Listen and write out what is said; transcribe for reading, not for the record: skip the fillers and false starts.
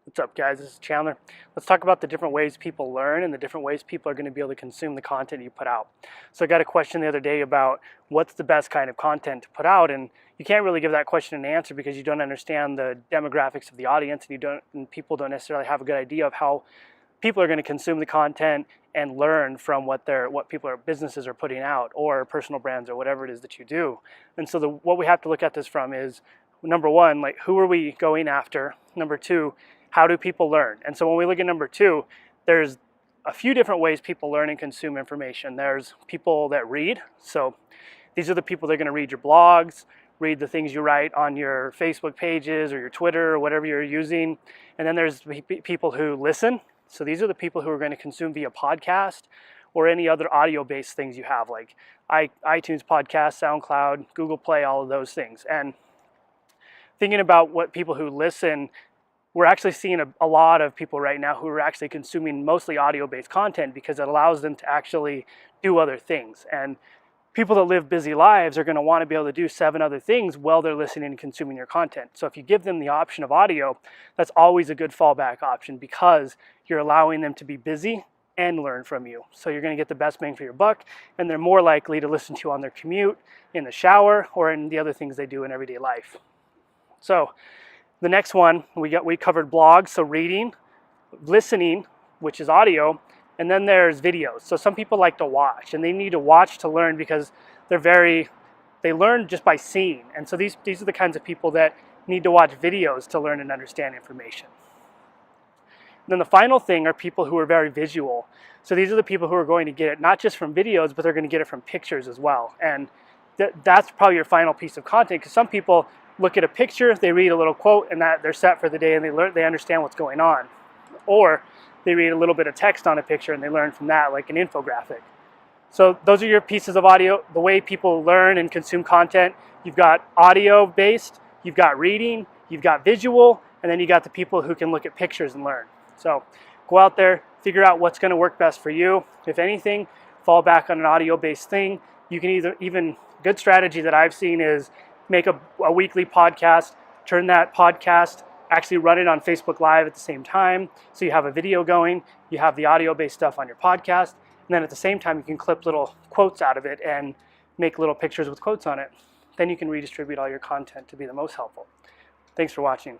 What's up, guys? This is Chandler. Let's talk about the different ways people learn and the different ways people are going to be able to consume the content you put out. So I got a question the other day about what's the best kind of content to put out, and you can't really give that question an answer because you don't understand the demographics of the audience, and people don't necessarily have a good idea of how people are going to consume the content and learn from what businesses are putting out, or personal brands, or whatever it is that you do. And so what we have to look at this from is, number one, like, who are we going after? Number two, how do people learn? And so when we look at number two, there's a few different ways people learn and consume information. There's people that read. So these are the people that are going to read your blogs, read the things you write on your Facebook pages or your Twitter or whatever you're using. And then there's people who listen. So these are the people who are going to consume via podcast or any other audio-based things you have, like iTunes podcast, SoundCloud, Google Play, all of those things. And thinking about what people who listen, we're actually seeing a lot of people right now who are actually consuming mostly audio-based content because it allows them to actually do other things. And people that live busy lives are going to want to be able to do 7 other things while they're listening and consuming your content. So if you give them the option of audio, that's always a good fallback option because you're allowing them to be busy and learn from you. So you're going to get the best bang for your buck, and they're more likely to listen to you on their commute, in the shower, or in the other things they do in everyday life. So the next one, we covered blogs, so reading, listening, which is audio, and then there's videos. So some people like to watch, and they need to watch to learn because they learn just by seeing. And so these are the kinds of people that need to watch videos to learn and understand information. And then the final thing are people who are very visual. So these are the people who are going to get it not just from videos, but they're going to get it from pictures as well. And that's probably your final piece of content, because some people look at a picture, they read a little quote, and that they're set for the day, and they understand what's going on. Or they read a little bit of text on a picture and they learn from that, like an infographic. So those are your pieces of audio, the way people learn and consume content. You've got audio based, you've got reading, you've got visual, and then you got the people who can look at pictures and learn. So go out there, figure out what's going to work best for you. If anything, fall back on an audio based thing. You can even good strategy that I've seen is make a weekly podcast, turn that podcast, actually run it on Facebook Live at the same time. So you have a video going, you have the audio-based stuff on your podcast, and then at the same time you can clip little quotes out of it and make little pictures with quotes on it. Then you can redistribute all your content to be the most helpful. Thanks for watching.